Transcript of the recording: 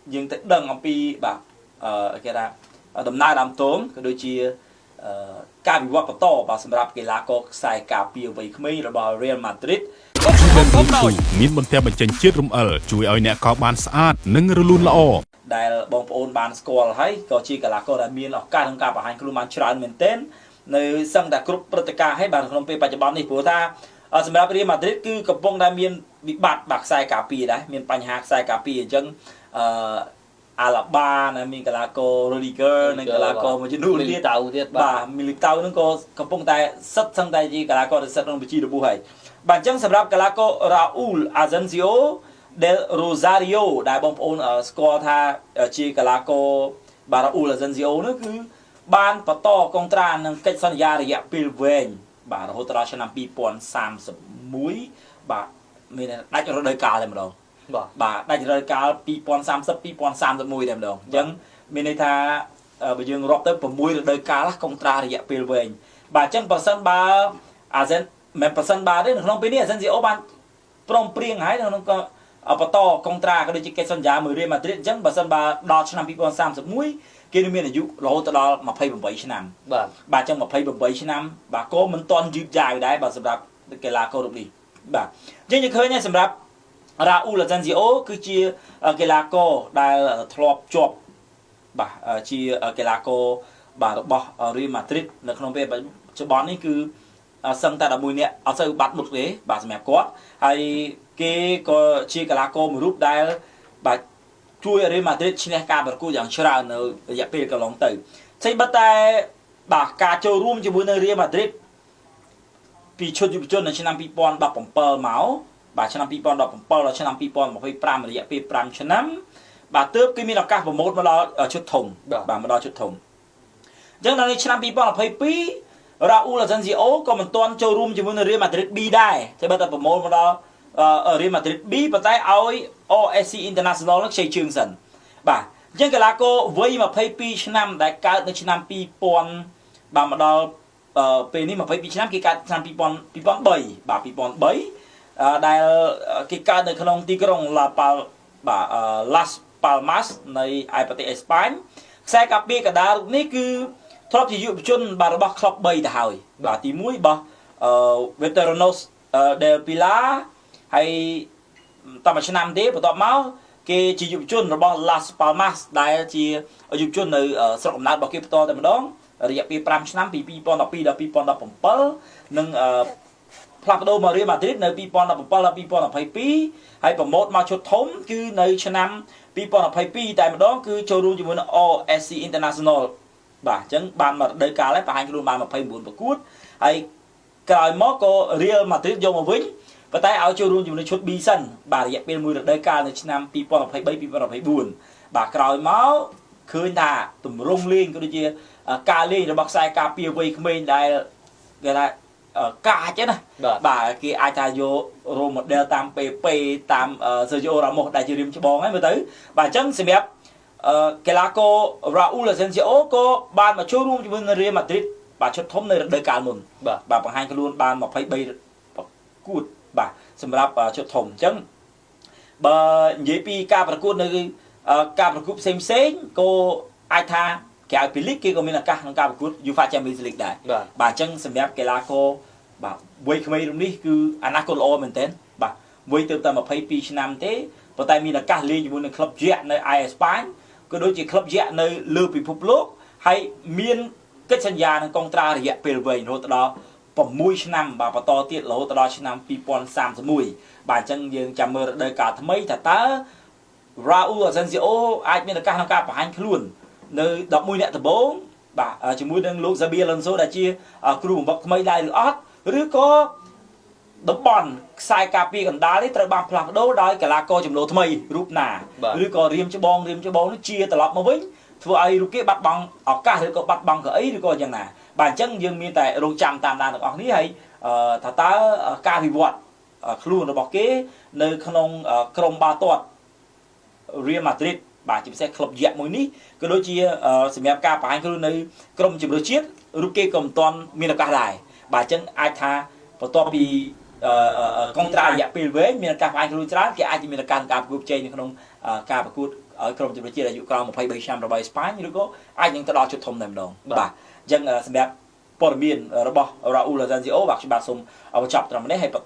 dương tới đằng ông pi bà cái là đầm nai làm tốn cái đôi chiaการวิวัฒน์ต่อบาสำหรับกีฬาก็ใส่กาเปียไว้ขมิ้นระบาเรียลมาดริดមានបន្ទះបញ្ចេញជាតិរំអិលជួយឲ្យអ្នកកោបានស្អាតនិងរលូនល្អដែលបងប្អូនបានស្គាល់ហើយក៏ជាកីឡាករដែលមានឱកាសក្នុងការបង្ហាញខ្លួនបានច្រើនមែនទែននៅសឹងតែគ្រប់ព្រឹត្តិការណ៍ហើយបានក្នុងពេលបច្ចុប្បន្ននេះព្រោះថាសម្រាប់រៀលម៉ាឌ្រីតគឺកំពុងតែមានវិបត្តិបាក់ខ្សែការពារដែរមានបញ្ហាខ្សែការពារអញ្ចឹងអាឡាបាមានកីឡាកររូឌីហ្គើនិងកីឡាករមួយចំនួនទៀតបាទមីលីតាវនឹងក៏កំពុងតែសិតសឹងតែជាកីឡាករដែលសិតក្នុងវិជារបួសហើយបាទអញ្ចឹងសម្រាប់កីឡាកររ៉ាអ៊ូលអាសេនស៊ីអូdel Rosario ដែលបងប្អូនស្គាល់ថាជាកីឡាករបារ៉ាអ៊ូលអាសេនស៊ីអូនោះគឺបានបន្តកុងត្រានឹងកិច្ចសន្យារយៈពេលវែងបាទរហូតដល់ឆ្នាំ2031បាទមានដាច់រដូវកាលតែម្ដងបាទដាច់រដូវកាល2030 2031តែម្ដងអញ្ចឹងមានន័យថាបើយើងរាប់ទៅ6រដូវកាលកុងត្រារយៈពេលវែងបាទអញ្ចឹងប្រសិនបើអាស៊ិនមិនប្រសិនបើទេនៅក្នុងពេលនេះអាស៊ិនស៊ីអូបានព្រមព្រៀងហើយនៅក្នុងបន្តកុងត្រាក៏ដូចជាកិច្ចសន្យាមួយរៀលម៉ាឌ្រីតអញ្ចឹងបើសិនបើដល់ឆ្នាំ2031គេនឹងមានអាយុរហូតដល់28ឆ្នាំបាទអញ្ចឹង28ឆ្នាំបាទក៏មិនទាន់យឺតយ៉ាវដែរបាទសម្រាប់កីឡាកររូបនេះបាទអញ្ចឹងយើងឃើញហើយសម្រាប់រ៉ាអ៊ូលអាសេនស៊ីអូគឺជាកីឡាករដែលធ្លាប់ជាប់បាទជាកីឡាករបាទរបស់រៀលម៉ាឌ្រីតនៅក្នុងពេលបច្ចុប្បន្ននេះគឺសឹងតែ11នាក់អត់សូវបាត់មុខទេបាទសម្រាប់គាត់ហើយគេក៏ជាកីឡាករមួយរូបដែលបាទជួយរៀលម៉ាឌ្រីតឈ្នះការប្រកួតយ៉ាងច្រើននៅរយៈពេលកន្លងទៅស្អីបិទតែបាទការចូលរួមជាមួយនៅរៀលម៉ាឌ្រីតពីឈុតយុវជននៅឆ្នាំ2017មកបាទឆ្នាំ2017ដល់ឆ្នាំ2025រយៈពេល5ឆ្នាំបាទទើបគេមានឱកាសប្រម៉ូតមកដល់ឈុតធំបាទមកដល់ឈុតធំអញ្ចឹងនៅឆ្នាំ2022រ៉ាអ៊ូលអាសេនស៊ីអូក៏មិនទាន់ចូលរួមជាមួយនឹងរៀលម៉ាឌ្រីត B ដែរតែបើតែប្រម៉ូតមកដល់រៀលម៉ាឌ្រីត B ប៉ុន្តែឲ្យ OSC International នឹងខ្ចីជើងសិនបាទអញ្ចឹងកីឡាករវ័យ22ឆ្នាំដែលកើតនៅឆ្នាំ2000បាទមកដល់ពេលនេះ22ឆ្នាំគេកើតឆ្នាំ2003បាទ2003ដែលគេកើតនៅក្នុងទីក្រុង Las Palmas នៃឯប្រទេសអេស្ប៉ាញខ្សែការពារកណ្ដាលរូបនេះគឺធ្លាប់ជាយុវជនបាទរបស់ក្លឹប3ទៅហើយបាទទី1របស់Veteranos del Pilar ហើយតមួយឆ្នាំទេបន្ទាប់មកគេជាយុវជនរបស់ Las Palmas ដែលជាយុវជននៅស្រុកកំណើតរបស់គេបន្តតែម្ដងរយៈពេល5ឆ្នាំពី2012ដល់2017និងផ្លាស់ប្ដូរមករៀលម៉ាឌ្រីតនៅ2017ដល់2022ហើយប្រម៉ូតមកឈុតធំគឺនៅឆ្នាំ2022តែម្ដងគឺចូលរួមជាមួយនឹង OSC International បាទអញ្ចឹងបានមករដូវកាលហើយបង្ហាញខ្លួនបាន29ប្រកួតហើយក្រោយមកក៏រៀលម៉ាឌ្រីតយកមកវិញប៉ុន្តែឲ្យចូលរួមជាមួយនឹងឈុត B សិនបាទរយៈពេលមួយរដូវកាលនៅឆ្នាំ2023 2024បាទក្រោយមកឃើញថាទម្រង់លេងក៏ដូចជាការលេងរបស់ខ្សែការពារវ័យក្មេងដែលគេថាកាចណាបាទគេអាចថាយក role model តាមពេតាម Sergio Ramos ដែលជារៀមច្បងហើយមើលទៅបាទអញ្ចឹងសម្រាប់កីឡាករ Raúl Asensio ក៏បានមកចូលរួមជាមួយនឹង Real Madrid បាទឈុតធំនៅរដូវកាលមុនបាទបង្ហាញខ្លួនបាន23ប្រកួតបាទសម្រាប់ឈុតធំអញ្ចឹងបើនិយាយពីការប្រកួតនៅការប្រកួតផ្សេងក៏អាចថាក្រៅពីលីកគេក៏មានឱកាសក្នុងការប្រកួត UEFA Champions League ដែរបាទអញ្ចឹងសម្រាប់កីឡាករបាទវ័យក្មេងនេះគឺអនាគតល្អមែនទែនបាទវ័យទៅតែ22ឆ្នាំទេប៉ុន្តែមានឱកាសលេងជាមួយនឹងក្លឹបយក្សនៅឯអេស្ប៉ាញក៏ដូចជាក្លឹបយក្សនៅលើពិភពលោកហើយមានកិច្ចសន្យានឹងកុងត្រារយៈពេលវែងរហូតដល់6ឆ្នាំបាទបន្តទៀតរហូតដល់ឆ្នាំ2031បាទអញ្ចឹងយើងចាំមើលរដូវកាលថ្មីថាតើ Raúl Asensio អាចមានឱកាសក្នុងការបង្ហាញខ្លួននៅ11អ្នកដំបូងបាទជាមួយនឹងលោក Xabi Alonso ដែលជាគ្រូបង្វឹកថ្មីដែរឬអត់ឬក៏តំបន់ខ្សែការពារកណ្ដាលនេះត្រូវបានផ្លាស់ប្ដូរដោយកីឡាករចំណូលថ្មីរូបណាឬក៏រៀមច្បងនេះជាត្រឡប់មកវិញធ្វើឲ្យរូបគេបាត់បង់ឱកាសឬក៏បាត់បង់កៅអីឬក៏យ៉ាងណាបាទអញ្ចឹងយើងមានតែរងចាំតាមដានទាំងអស់នេះហើយថាតើការវិវត្តខ្លួនរបស់គេនៅក្នុងក្រុមបាល់ទាត់ Real Madrid បាទជាពិសេសក្លឹបយក្សមួយនេះក៏ដូចជាសម្រាប់ការបង្ហាញខ្លួននៅក្រុមជម្រើសជាតិរូបគេក៏មិនទាន់មានឱកាសដែរបាទអញ្ចឹងអាចថាបន្ទាប់ពីកុងត្រារយៈពេលវែងមានឱកាសបង្ហាញខ្លួនច្រើនគេអាចមានឱកាសការប្រកួតប្រជែងនៅក្នុងការប្រកួត ឲ្យក្រុមជម្រើសជាតិអាយុក្រោម23ឆ្នាំរបស់អេស្ប៉ាញឬក៏អាចនឹងទៅដល់ជុតធំតែម្ដងបាទអញ្ចឹងសម្រាប់ព័ត៌មានរបស់រ៉ាអ៊ូលអាសានស៊ីអូបាទខ្ញុំបាទសូមបញ្ចប់ត្រឹមនេះហើយ